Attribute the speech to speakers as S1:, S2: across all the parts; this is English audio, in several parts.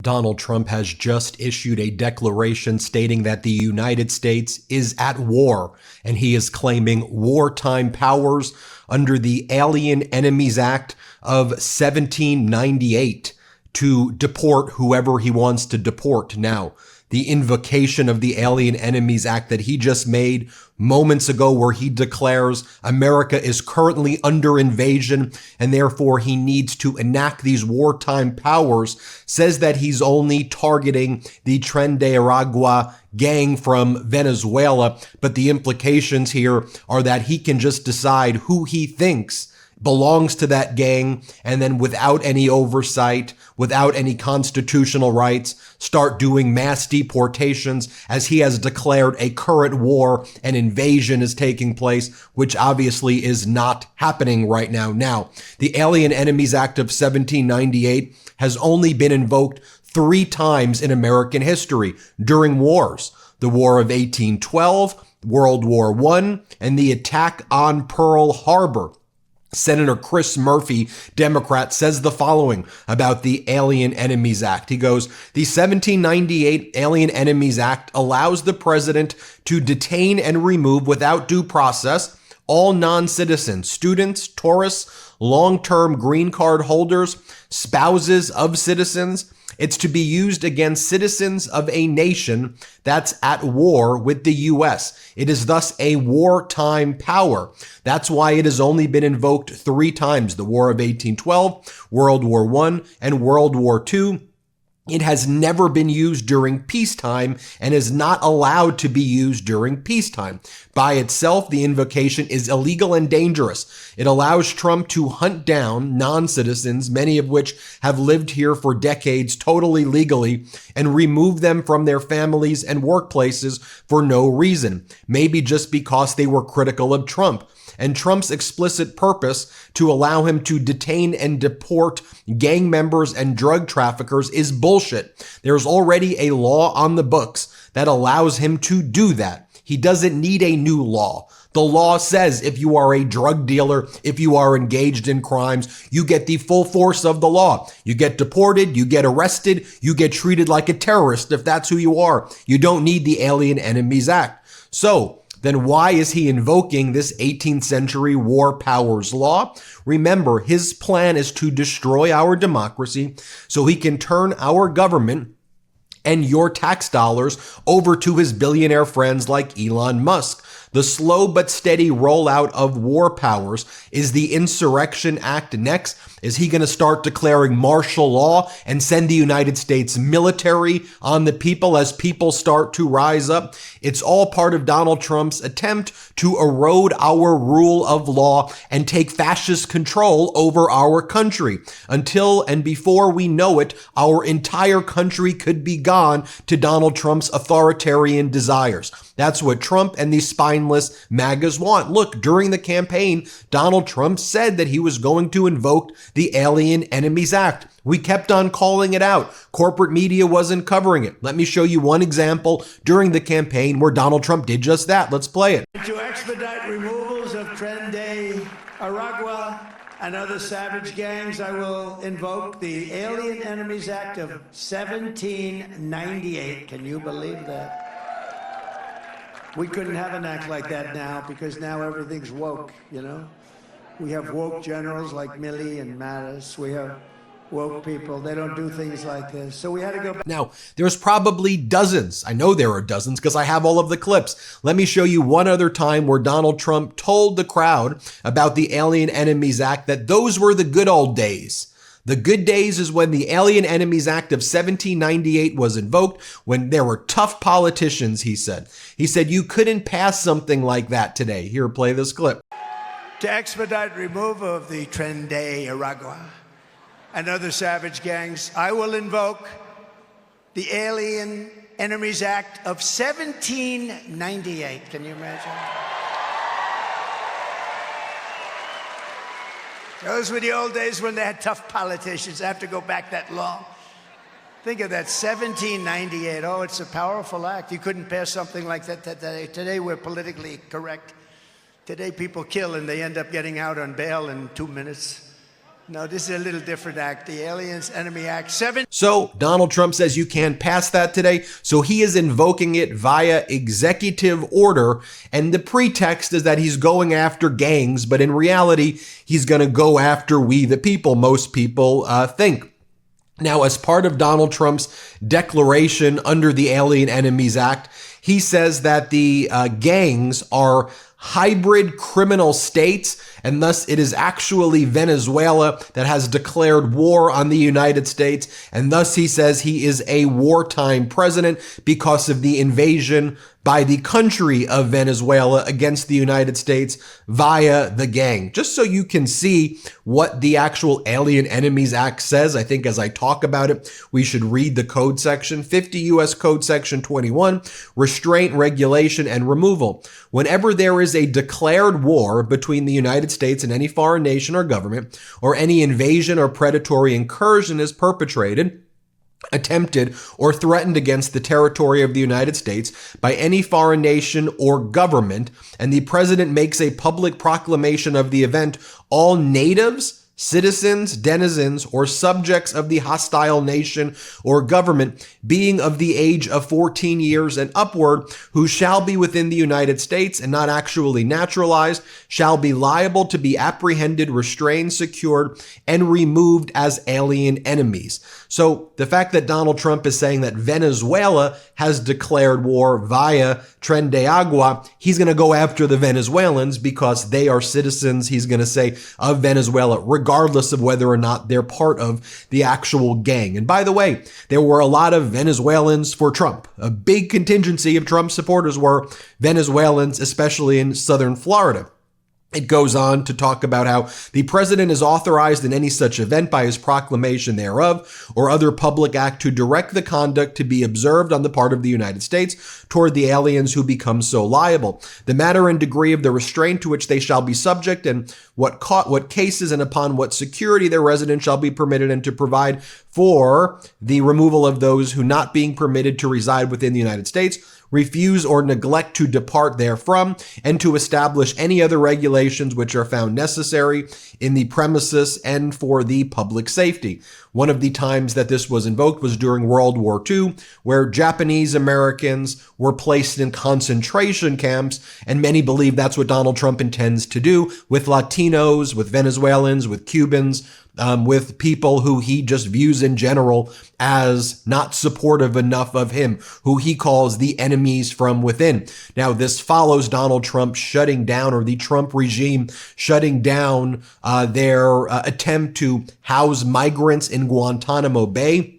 S1: Donald Trump has just issued a declaration stating that the United States is at war, and he is claiming wartime powers under the Alien Enemies Act of 1798 to deport whoever he wants to deport. Now, the invocation of the Alien Enemies Act that he just made moments ago, where he declares America is currently under invasion and therefore he needs to enact these wartime powers, says that he's only targeting the Tren de Aragua gang from Venezuela. But the implications here are that he can just decide who he thinks belongs to that gang, and then without any oversight, without any constitutional rights, start doing mass deportations, as he has declared a current war and invasion is taking place, which obviously is not happening right now. Now, the Alien Enemies Act of 1798 has only been invoked 3 times in American history during wars: the War of 1812, World War I, and the attack on Pearl Harbor. Senator Chris Murphy, Democrat, says the following about the Alien Enemies Act. He goes, "The 1798 Alien Enemies Act allows the president to detain and remove without due process all non-citizens, students, tourists, long-term green card holders, spouses of citizens. It's to be used against citizens of a nation that's at war with the U.S. It is thus a wartime power. That's why it has only been invoked 3 times: the War of 1812, World War I, and World War II. It has never been used during peacetime and is not allowed to be used during peacetime. By itself, the invocation is illegal and dangerous. It allows Trump to hunt down non-citizens, many of which have lived here for decades totally legally, and remove them from their families and workplaces for no reason, maybe just because they were critical of Trump. And Trump's explicit purpose to allow him to detain and deport gang members and drug traffickers is bullshit. There's already a law on the books that allows him to do that. He doesn't need a new law. The law says if you are a drug dealer, if you are engaged in crimes, you get the full force of the law. You get deported, you get arrested, you get treated like a terrorist if that's who you are. You don't need the Alien Enemies Act. So, then why is he invoking this 18th century war powers law? Remember, his plan is to destroy our democracy so he can turn our government and your tax dollars over to his billionaire friends like Elon Musk. The slow but steady rollout of war powers. Is the Insurrection Act next? Is he going to start declaring martial law and send the United States military on the people as people start to rise up? It's all part of Donald Trump's attempt to erode our rule of law and take fascist control over our country. Until and before we know it, our entire country could be gone to Donald Trump's authoritarian desires. That's what Trump and these spineless MAGAs want. Look, during the campaign, Donald Trump said that he was going to invoke the Alien Enemies Act. We kept on calling it out. Corporate media wasn't covering it. Let me show you one example during the campaign where Donald Trump did just that. Let's play it.
S2: To expedite removals of Tren de Aragua and other savage gangs, I will invoke the Alien Enemies Act of 1798. Can you believe that? We couldn't have an act like that now because now everything's woke, you know? We have woke generals like Milley and Mattis. We have woke people. They don't do things like this. So we had to go back.
S1: Now, there's probably dozens. I know there are dozens because I have all of the clips. Let me show you one other time where Donald Trump told the crowd about the Alien Enemies Act that those were the good old days. The good days is when the Alien Enemies Act of 1798 was invoked, when there were tough politicians, he said. He said you couldn't pass something like that today. Here, play this clip.
S2: To expedite removal of the Tren de Aragua and other savage gangs, I will invoke the Alien Enemies Act of 1798. Can you imagine? Those were the old days when they had tough politicians. I have to go back that long. Think of that, 1798. Oh, it's a powerful act. You couldn't pass something like that today. Today we're politically correct. Today people kill and they end up getting out on bail in 2 minutes. No, this is a little different act. The Aliens Enemy Act 7.
S1: So Donald Trump says you can't pass that today. So he is invoking it via executive order. And the pretext is that he's going after gangs. But in reality, he's going to go after we the people. Most people think. Now, as part of Donald Trump's declaration under the Alien Enemies Act, he says that the gangs are hybrid criminal states, and thus it is actually Venezuela that has declared war on the United States, and thus he says he is a wartime president because of the invasion by the country of Venezuela against the United States via the gang. Just so you can see what the actual Alien Enemies Act says, I think as I talk about it, we should read the code section. 50 U.S. Code Section 21, restraint, regulation, and removal. Whenever there is a declared war between the United States and any foreign nation or government, or any invasion or predatory incursion is perpetrated, attempted, or threatened against the territory of the United States by any foreign nation or government, and the president makes a public proclamation of the event, all natives, citizens, denizens, or subjects of the hostile nation or government being of the age of 14 years and upward, who shall be within the United States and not actually naturalized, shall be liable to be apprehended, restrained, secured, and removed as alien enemies. So the fact that Donald Trump is saying that Venezuela has declared war via Tren de Agua, he's going to go after the Venezuelans because they are citizens, he's going to say, of Venezuela, regardless of whether or not they're part of the actual gang. And by the way, there were a lot of Venezuelans for Trump. A big contingency of Trump supporters were Venezuelans, especially in southern Florida. It goes on to talk about how the president is authorized in any such event by his proclamation thereof or other public act to direct the conduct to be observed on the part of the United States toward the aliens who become so liable, the matter and degree of the restraint to which they shall be subject, and what cases and upon what security their residence shall be permitted, and to provide for the removal of those who, not being permitted to reside within the United States, refuse or neglect to depart therefrom, and to establish any other regulations which are found necessary in the premises and for the public safety. One of the times that this was invoked was during World War II, where Japanese Americans were placed in concentration camps, and many believe that's what Donald Trump intends to do with Latinos, with Venezuelans, with Cubans, with people who he just views in general as not supportive enough of him, who he calls the enemies from within. Now, this follows Donald Trump shutting down, or the Trump regime shutting down their attempt to house migrants in Guantanamo Bay.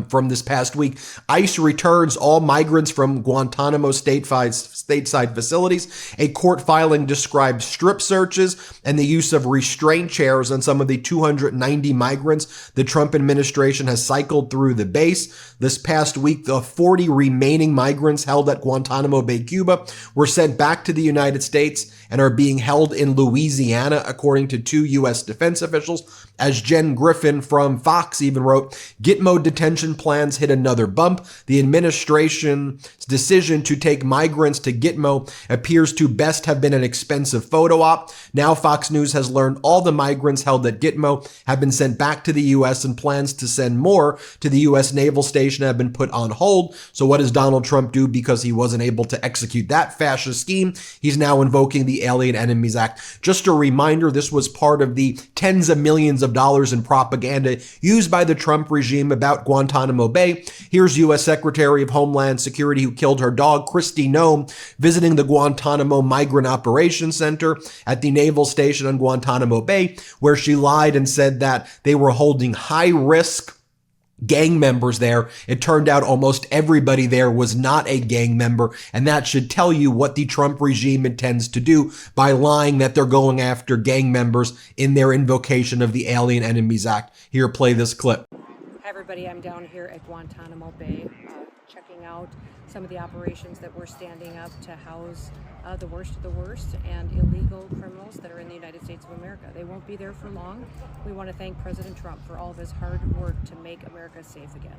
S1: From this past week, ICE returns all migrants from Guantanamo stateside facilities. A court filing describes strip searches and the use of restraint chairs on some of the 290 migrants the Trump administration has cycled through the base. This past week, the 40 remaining migrants held at Guantanamo Bay, Cuba, were sent back to the United States and are being held in Louisiana, according to 2 U.S. defense officials. As Jen Griffin from Fox even wrote, Gitmo detention plans hit another bump. The administration's decision to take migrants to Gitmo appears to best have been an expensive photo op. Now Fox News has learned all the migrants held at Gitmo have been sent back to the U.S., and plans to send more to the U.S. Naval Station have been put on hold. So what does Donald Trump do because he wasn't able to execute that fascist scheme? He's now invoking the Alien Enemies Act. Just a reminder, this was part of the tens of millions of dollars in propaganda used by the Trump regime about Guantanamo Bay. Here's U.S. Secretary of Homeland Security, who killed her dog, Kristi Noem, visiting the Guantanamo Migrant Operations Center at the Naval Station on Guantanamo Bay, where she lied and said that they were holding high-risk gang members there. It turned out almost everybody there was not a gang member, and that should tell you what the Trump regime intends to do by lying that they're going after gang members in their invocation of the Alien Enemies Act. Here, play this clip.
S3: Hi everybody, I'm down here at Guantanamo Bay checking out some of the operations that we're standing up to house the worst of the worst and illegal criminals that are in the United States of America. They won't be there for long. We want to thank President Trump for all of his hard work to make America safe again.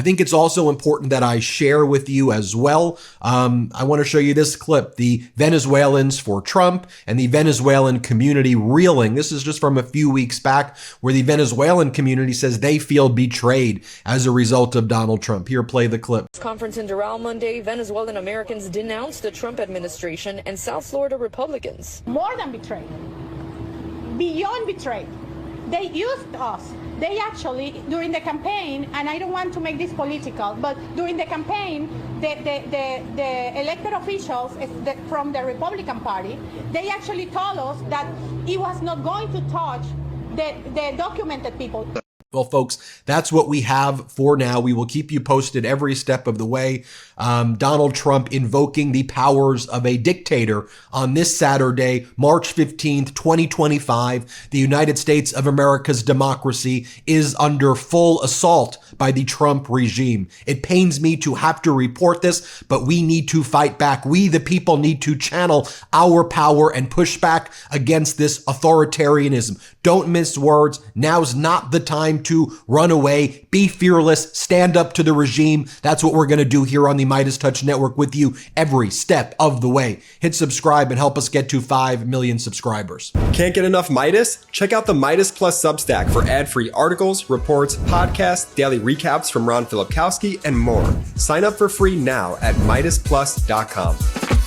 S1: I think it's also important that I share with you as well. I want to show you this clip, the Venezuelans for Trump and the Venezuelan community reeling. This is just from a few weeks back, where the Venezuelan community says they feel betrayed as a result of Donald Trump. Here, play the clip.
S4: Conference in Doral Monday, Venezuelan Americans denounced the Trump administration and South Florida Republicans.
S5: More than betrayed, beyond betrayed. They used us. They actually, during the campaign, and I don't want to make this political, but during the campaign, the elected officials from the Republican Party, they actually told us that it was not going to touch the documented people.
S1: Well, folks, that's what we have for now. We will keep you posted every step of the way. Donald Trump invoking the powers of a dictator on this Saturday, March 15th, 2025. The United States of America's democracy is under full assault by the Trump regime. It pains me to have to report this, but we need to fight back. We, the people, need to channel our power and push back against this authoritarianism. Don't mince words. Now's not the time to run away. Be fearless. Stand up to the regime. That's what we're going to do here on the MeidasTouch Network with you every step of the way. Hit subscribe and help us get to 5 million subscribers.
S6: Can't get enough Meidas? Check out the Meidas Plus Substack for ad-free articles, reports, podcasts, daily recaps from Ron Filipkowski, and more. Sign up for free now at MeidasPlus.com.